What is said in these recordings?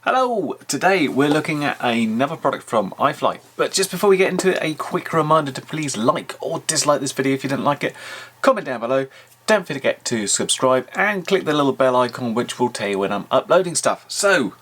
Hello! Today we're looking at another product from iFlight. But just before we get into it, a quick reminder to please like or dislike this video if you didn't like it. Comment down below. Don't forget to subscribe and click the little bell icon which will tell you when I'm uploading stuff. So,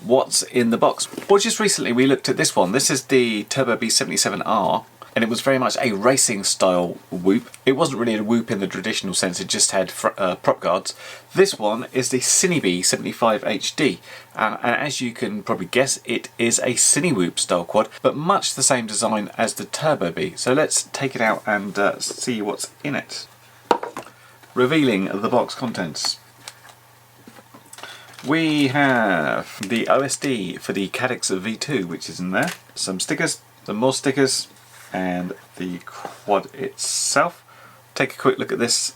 what's in the box? Well, just recently we looked at this one. This is the TurboBee 77R. And it was very much a racing style whoop. It wasn't really a whoop in the traditional sense, it just had prop guards. This one is the CineBee 75 HD. And as you can probably guess, it is a Cinewhoop style quad, but much the same design as the TurboBee. So let's take it out and see what's in it. Revealing the box contents. We have the OSD for the Caddx V2, which is in there. Some stickers, some more stickers, and the quad itself. Take a quick look at this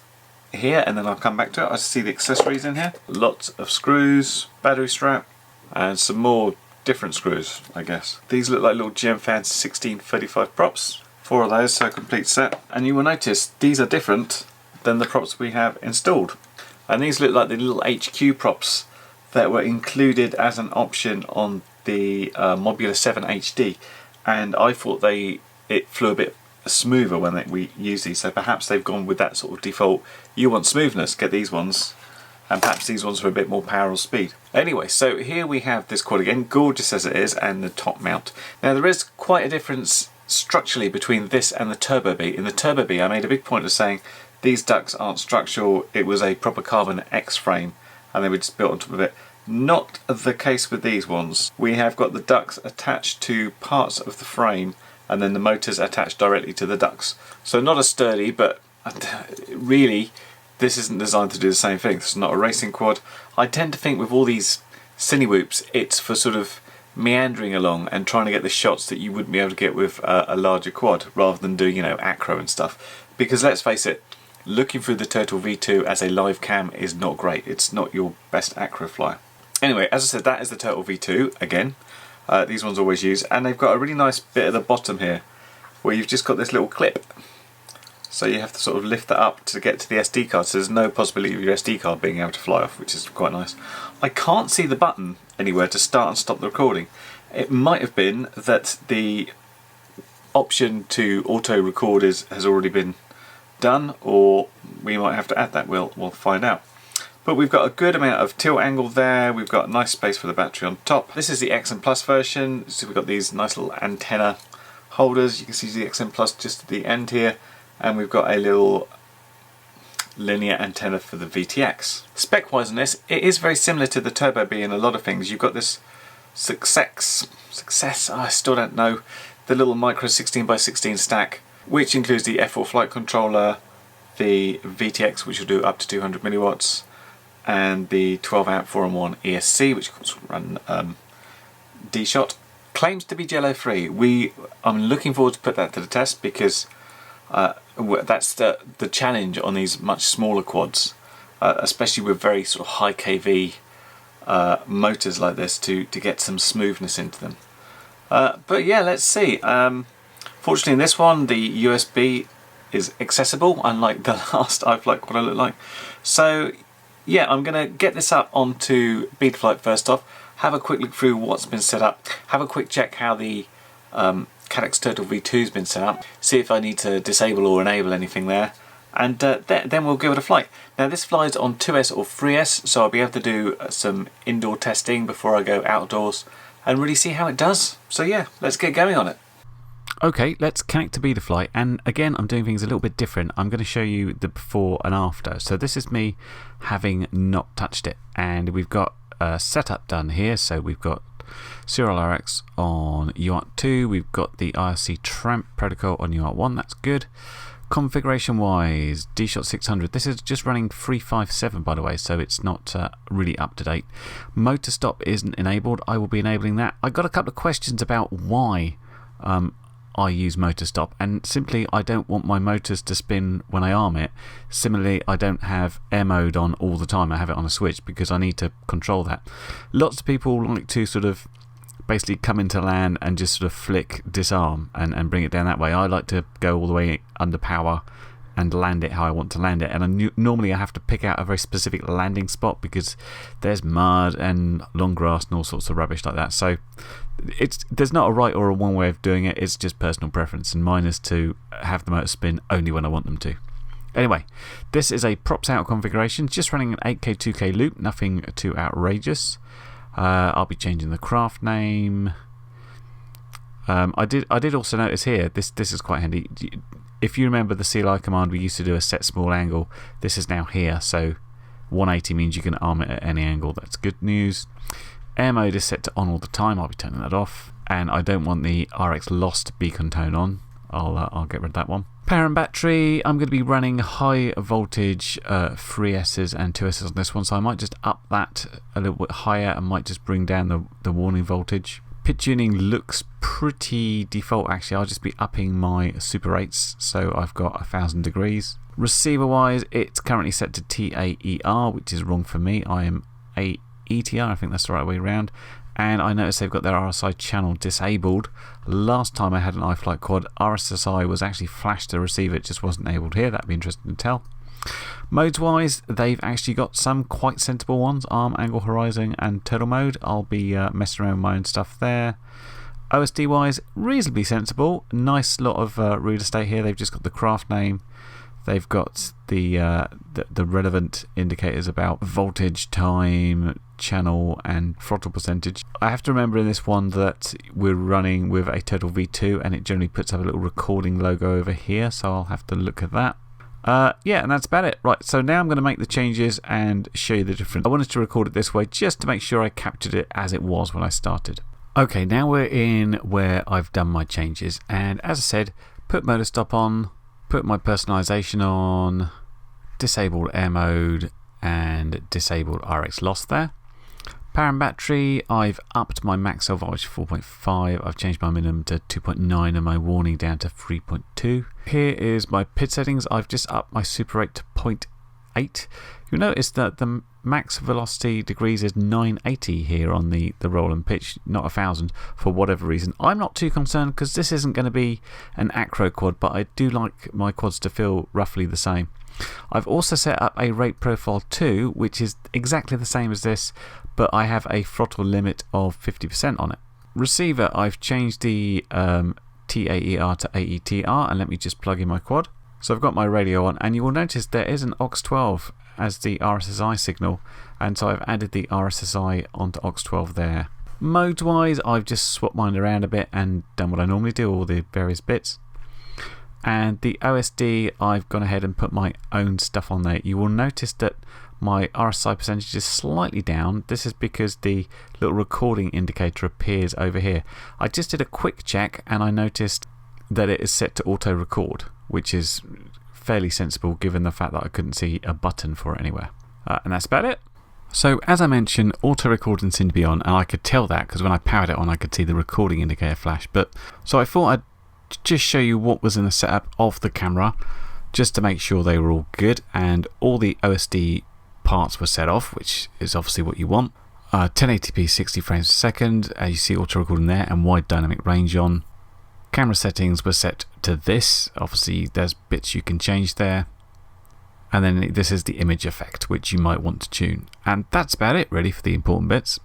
here and then I'll come back to it. I see the accessories in here. Lots of screws, battery strap, and some more different screws, I guess. These look like little GM Fans 1635 props. 4 of those, so a complete set. And you will notice these are different than the props we have installed. And these look like the little HQ props that were included as an option on the Modular 7 HD. And I thought it flew a bit smoother when we use these, so perhaps they've gone with that sort of default, you want smoothness, get these ones, and perhaps these ones for a bit more power or speed. Anyway, so here we have this quad again, gorgeous as it is, and the top mount. Now there is quite a difference structurally between this and the TurboBee. In the TurboBee I made a big point of saying these ducts aren't structural, it was a proper carbon X-frame and they were just built on top of it. Not the case with these ones. We have got the ducts attached to parts of the frame and then the motors attached directly to the ducts. So not as sturdy, but really this isn't designed to do the same thing. This is not a racing quad. I tend to think with all these Cinewhoops, it's for sort of meandering along and trying to get the shots that you wouldn't be able to get with a larger quad, rather than doing, you know, acro and stuff. Because let's face it, looking through the Turtle V2 as a live cam is not great. It's not your best acro flyer. Anyway, as I said, that is the Turtle V2 again. These ones always use, and they've got a really nice bit at the bottom here where you've just got this little clip, so you have to sort of lift that up to get to the SD card, so there's no possibility of your SD card being able to fly off, which is quite nice. I can't see the button anywhere to start and stop the recording. It might have been that the option to auto record has already been done, or we might have to add that. We'll find out. But we've got a good amount of tilt angle there, we've got nice space for the battery on top. This is the XM Plus version, so we've got these nice little antenna holders. You can see the XM Plus just at the end here, and we've got a little linear antenna for the VTX. Spec wise on this, it is very similar to the TurboBee in a lot of things. You've got this success, I still don't know, the little micro 16x16 stack, which includes the F4 flight controller, the VTX, which will do up to 200 milliwatts, and the 12 amp 4-in-1 ESC, which comes run D-Shot. Claims to be jello free. I'm looking forward to put that to the test, because that's the challenge on these much smaller quads, especially with very sort of high kV motors like this, to get some smoothness into them. But yeah, let's see. Fortunately in this one the USB is accessible, unlike the last iFlight quad I looked like. So yeah, I'm going to get this up onto Betaflight first off, have a quick look through what's been set up, have a quick check how the Caddx Turtle V2 has been set up, see if I need to disable or enable anything there, and then we'll give it a flight. Now this flies on 2S or 3S, so I'll be able to do some indoor testing before I go outdoors and really see how it does. So yeah, let's get going on it. Okay, let's connect to Betaflight, and again I'm doing things a little bit different. I'm going to show you the before and after. So this is me having not touched it, and we've got a setup done here. So we've got Serial RX on UART 2, we've got the IRC Tramp protocol on UART 1, that's good. Configuration wise, D-Shot 600, this is just running 357 by the way, so it's not really up to date. Motor stop isn't enabled, I will be enabling that. I got a couple of questions about why I use motor stop, and simply I don't want my motors to spin when I arm it. Similarly, I don't have air mode on all the time, I have it on a switch because I need to control that. Lots of people like to sort of basically come into land and just sort of flick disarm and bring it down that way. I like to go all the way under power and land it how I want to land it. And normally I have to pick out a very specific landing spot because there's mud and long grass and all sorts of rubbish like that. So there's not a right or a wrong way of doing it. It's just personal preference, and mine is to have the motor spin only when I want them to. Anyway, this is a props out configuration, just running an 8K 2K loop, nothing too outrageous. I'll be changing the craft name. I did also notice here, this is quite handy. If you remember the CLI command, we used to do a set small angle. This is now here, so 180 means you can arm it at any angle. That's good news. Air mode is set to on all the time. I'll be turning that off. And I don't want the RX Lost beacon tone on. I'll get rid of that one. Power and battery, I'm going to be running high voltage 3Ss and 2Ss on this one, so I might just up that a little bit higher and might just bring down the warning voltage. Pit tuning looks pretty default actually. I'll just be upping my Super 8s, so I've got 1000 degrees. Receiver wise, it's currently set to TAER, which is wrong for me. I am AETR, I think that's the right way around. And I noticed they've got their RSI channel disabled. Last time I had an iFlight quad, RSI was actually flashed to the receiver, it just wasn't enabled here. That'd be interesting to tell. Modes wise, they've actually got some quite sensible ones: arm, angle, horizon, and turtle mode. I'll be messing around with my own stuff there. OSD wise, reasonably sensible. Nice lot of real estate here. They've just got the craft name. They've got the relevant indicators about voltage, time, channel, and throttle percentage. I have to remember in this one that we're running with a Turtle V2, and it generally puts up a little recording logo over here, so I'll have to look at that. Yeah, and that's about it. Right, so now I'm going to make the changes and show you the difference. I wanted to record it this way just to make sure I captured it as it was when I started. Okay, now we're in where I've done my changes, and as I said, put motor stop on, put my personalisation on, disabled air mode, and disabled RX loss there. Power and battery, I've upped my max cell voltage to 4.5, I've changed my minimum to 2.9 and my warning down to 3.2. Here is my PID settings. I've just upped my Super 8 to 0.8. You'll notice that the max velocity degrees is 980 here on the roll and pitch, not 1000 for whatever reason. I'm not too concerned because this isn't going to be an acro quad, but I do like my quads to feel roughly the same. I've also set up a rate profile 2, which is exactly the same as this, but I have a throttle limit of 50% on it. Receiver, I've changed the TAER to AETR, and let me just plug in my quad. So I've got my radio on, and you will notice there is an aux12 as the RSSI signal, and so I've added the RSSI onto aux12 there. Modes wise, I've just swapped mine around a bit and done what I normally do, all the various bits. And the OSD, I've gone ahead and put my own stuff on there. You will notice that my RSI percentage is slightly down. This is because the little recording indicator appears over here. I just did a quick check and I noticed that it is set to auto record, which is fairly sensible given the fact that I couldn't see a button for it anywhere. And that's about it. So as I mentioned, auto record in CineBee on, and I could tell that because when I powered it on I could see the recording indicator flash. So I thought I'd just show you what was in the setup of the camera just to make sure they were all good, and all the OSD parts were set off, which is obviously what you want. 1080p 60 frames per second, as you see auto recording there, and wide dynamic range on. Camera settings were set to this. Obviously there's bits you can change there, and then this is the image effect which you might want to tune, and that's about it really for the important bits.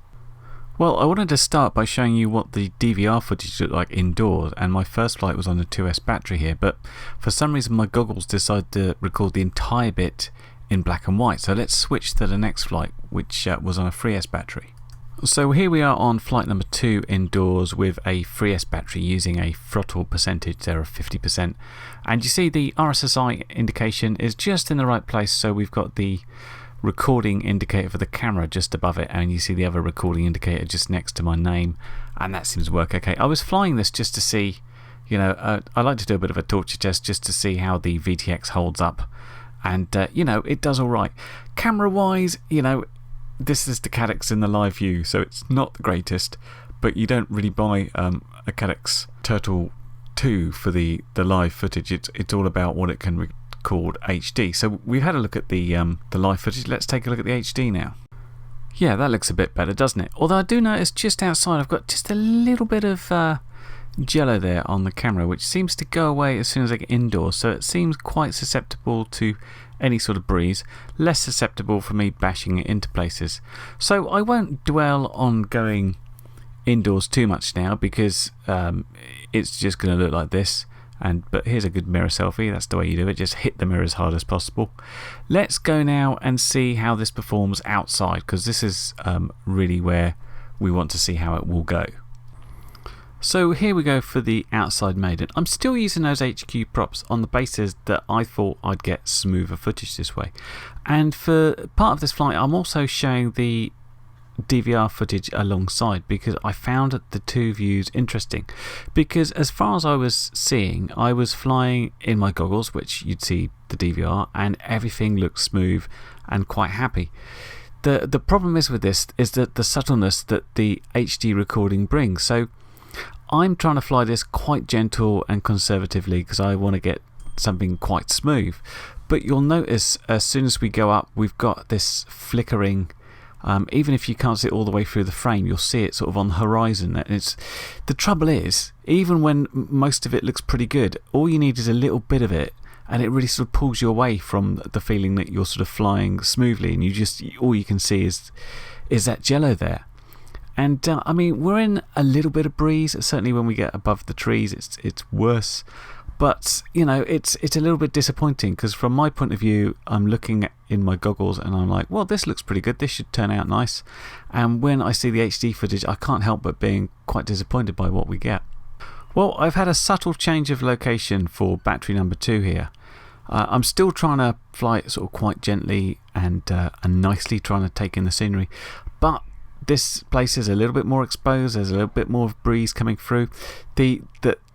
Well, I wanted to start by showing you what the DVR footage looked like indoors, and my first flight was on a 2S battery here, but for some reason my goggles decided to record the entire bit in black and white. So let's switch to the next flight, which was on a 3S battery. So here we are on flight number 2 indoors with a 3S battery using a throttle percentage there of 50%, and you see the RSSI indication is just in the right place, so we've got the recording indicator for the camera just above it, and you see the other recording indicator just next to my name, and that seems to work okay. I was flying this just to see, you know, I like to do a bit of a torture test just to see how the VTX holds up, and you know, it does alright. Camera wise, you know, this is the Caddx in the live view, so it's not the greatest, but you don't really buy a Caddx Turtle 2 for the live footage. It's all about what it can record HD. So we've had a look at the live footage. Let's take a look at the HD now. Yeah, that looks a bit better, doesn't it? Although I do notice just outside I've got just a little bit of jello there on the camera, which seems to go away as soon as I get indoors, so it seems quite susceptible to any sort of breeze, less susceptible for me bashing it into places. So I won't dwell on going indoors too much now, because it's just going to look like this. But here's a good mirror selfie. That's the way you do it. Just hit the mirror as hard as possible. Let's go now and see how this performs outside, because this is really where we want to see how it will go. So here we go for the outside maiden. I'm still using those HQ props on the basis that I thought I'd get smoother footage this way. And for part of this flight, I'm also showing the DVR footage alongside, because I found the two views interesting. Because as far as I was seeing, I was flying in my goggles, which you'd see the DVR, and everything looked smooth and quite happy. The problem is with this is that the subtleness that the HD recording brings. So I'm trying to fly this quite gentle and conservatively, because I want to get something quite smooth. But you'll notice as soon as we go up, we've got this flickering. Even if you can't see it all the way through the frame, you'll see it sort of on the horizon. The trouble is, even when most of it looks pretty good, all you need is a little bit of it, and it really sort of pulls you away from the feeling that you're sort of flying smoothly, and all you can see is that jello there. And I mean, we're in a little bit of breeze. Certainly when we get above the trees, it's worse. But you know, it's a little bit disappointing, because from my point of view, I'm looking in my goggles and I'm like, well, this looks pretty good. This should turn out nice. And when I see the HD footage, I can't help but being quite disappointed by what we get. Well, I've had a subtle change of location for battery number 2 here. I'm still trying to fly it sort of quite gently and nicely, trying to take in the scenery. But this place is a little bit more exposed. There's a little bit more of breeze coming through.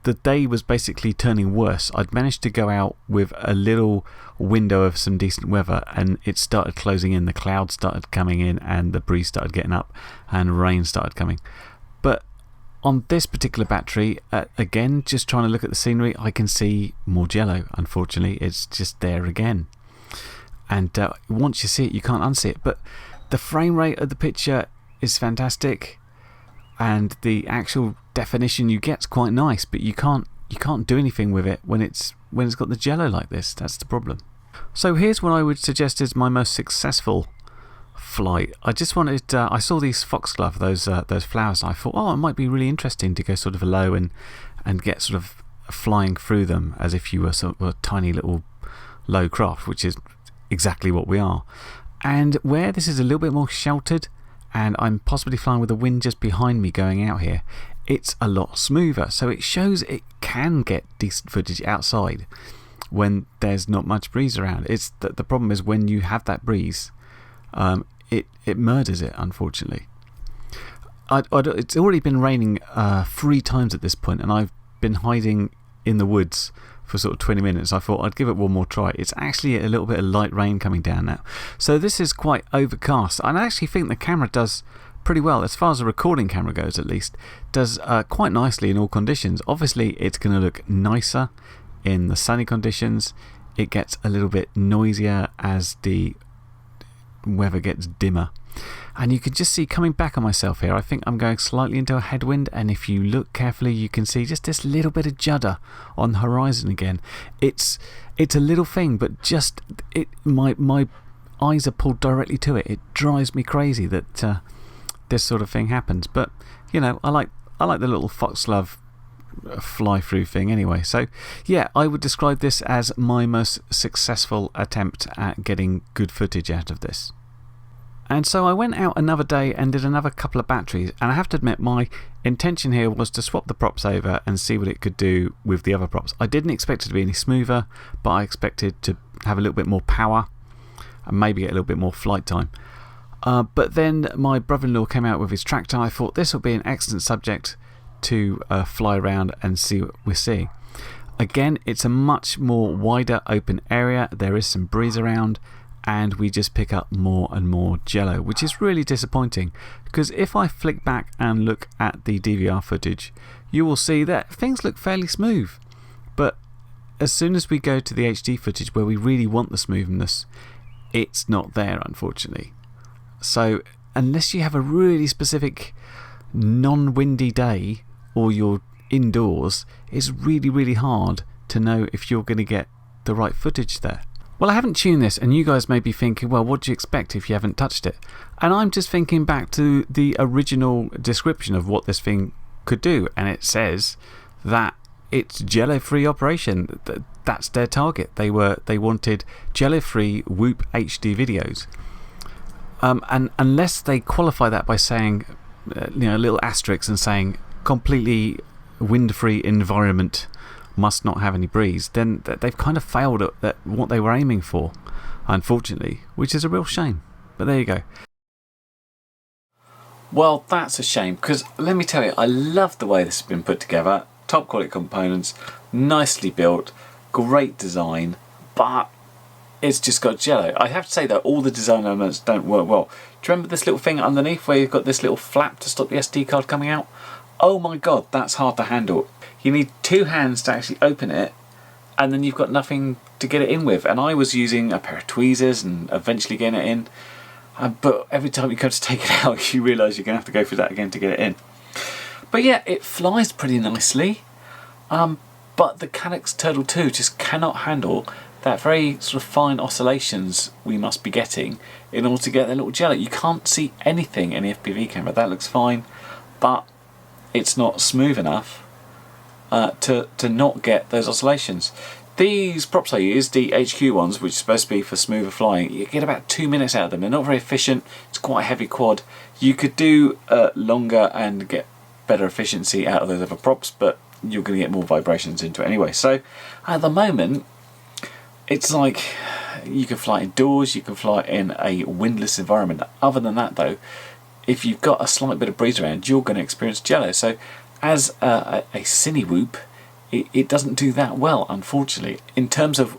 The day was basically turning worse. I'd managed to go out with a little window of some decent weather, and it started closing in. The clouds started coming in, and the breeze started getting up, and rain started coming. But on this particular battery, again, just trying to look at the scenery, I can see more jello. Unfortunately, it's just there again. And once you see it, you can't unsee it. But the frame rate of the picture is fantastic, and the actual definition you get's quite nice, but you can't do anything with it when it's got the jello like this. That's the problem. So here's what I would suggest is my most successful flight. I just wanted I saw these foxglove, those flowers, and I thought, oh, it might be really interesting to go sort of low and get sort of flying through them as if you were sort of a tiny little low craft, which is exactly what we are. And where this is a little bit more sheltered, and I'm possibly flying with the wind just behind me going out here, it's a lot smoother. So it shows it can get decent footage outside when there's not much breeze around. It's the problem is when you have that breeze, it murders it, unfortunately. It's already been raining 3 times at this point, and I've been hiding in the woods for sort of 20 minutes. I thought I'd give it one more try. It's actually a little bit of light rain coming down now. So this is quite overcast. And I actually think the camera does pretty well, as far as the recording camera goes at least, does quite nicely in all conditions. Obviously it's going to look nicer in the sunny conditions. It gets a little bit noisier as the weather gets dimmer. And you can just see, coming back on myself here, I think I'm going slightly into a headwind, and if you look carefully you can see just this little bit of judder on the horizon again. It's a little thing, but just my eyes are pulled directly to it. It drives me crazy that this sort of thing happens. But you know, I like the little foxglove fly through thing anyway. So yeah, I would describe this as my most successful attempt at getting good footage out of this. And so I went out another day and did another couple of batteries, and I have to admit my intention here was to swap the props over and see what it could do with the other props. I didn't expect it to be any smoother, but I expected to have a little bit more power and maybe get a little bit more flight time. But then my brother-in-law came out with his tractor, and I thought this would be an excellent subject to fly around and see what we're seeing. Again, it's a much more wider open area. There is some breeze around, and we just pick up more and more jello, which is really disappointing, because if I flick back and look at the DVR footage, you will see that things look fairly smooth. But as soon as we go to the HD footage where we really want the smoothness, it's not there, unfortunately. So unless you have a really specific non-windy day, or you're indoors, it's really, really hard to know if you're going to get the right footage there. Well, I haven't tuned this, and you guys may be thinking, well, what do you expect if you haven't touched it? And I'm just thinking back to the original description of what this thing could do, and it says that it's jello-free operation. That's their target. They wanted jello-free Whoop HD videos. And unless they qualify that by saying, little asterisks and saying completely wind-free environment, must not have any breeze, then they've kind of failed at what they were aiming for, unfortunately, which is a real shame. But there you go. Well, that's a shame, because let me tell you, I love the way this has been put together. Top quality components, nicely built, great design, but it's just got jello. I have to say that all the design elements don't work well. Do you remember this little thing underneath where you've got this little flap to stop the SD card coming out? Oh my god, that's hard to handle. You need two hands to actually open it, and then you've got nothing to get it in with. And I was using a pair of tweezers and eventually getting it in, but every time you go to take it out, you realise you're going to have to go through that again to get it in. But yeah, it flies pretty nicely, but the Calyx Turtle 2 just cannot handle that very sort of fine oscillations we must be getting in order to get that little jello. You can't see anything in the FPV camera. That looks fine, but it's not smooth enough to not get those oscillations. These props I use, the HQ ones, which are supposed to be for smoother flying, you get about 2 minutes out of them. They're not very efficient. It's quite a heavy quad. You could do longer and get better efficiency out of those other props, but you're going to get more vibrations into it anyway. So at the moment, it's like you can fly indoors, you can fly in a windless environment. Other than that though, if you've got a slight bit of breeze around, you're going to experience jello. So as a Cinewhoop, it doesn't do that well, unfortunately. In terms of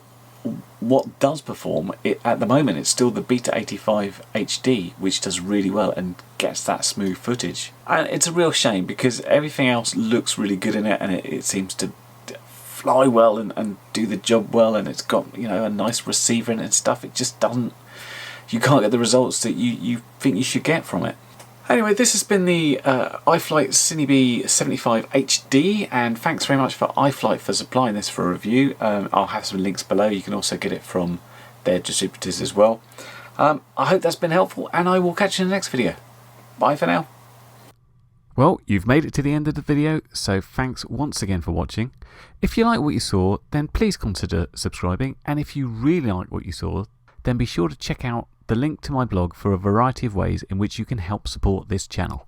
what does perform, at the moment it's still the Beta 85 HD, which does really well and gets that smooth footage. And it's a real shame, because everything else looks really good in it, and it seems to fly well and do the job well, and it's got a nice receiver in it and stuff. It just doesn't, you can't get the results that you think you should get from it. Anyway, this has been the iFlight CineBee 75 HD, and thanks very much for iFlight for supplying this for a review. I'll have some links below. You can also get it from their distributors as well. I hope that's been helpful, and I will catch you in the next video. Bye for now. Well, you've made it to the end of the video, so thanks once again for watching. If you like what you saw, then please consider subscribing, and if you really like what you saw, then be sure to check out the link to my blog for a variety of ways in which you can help support this channel.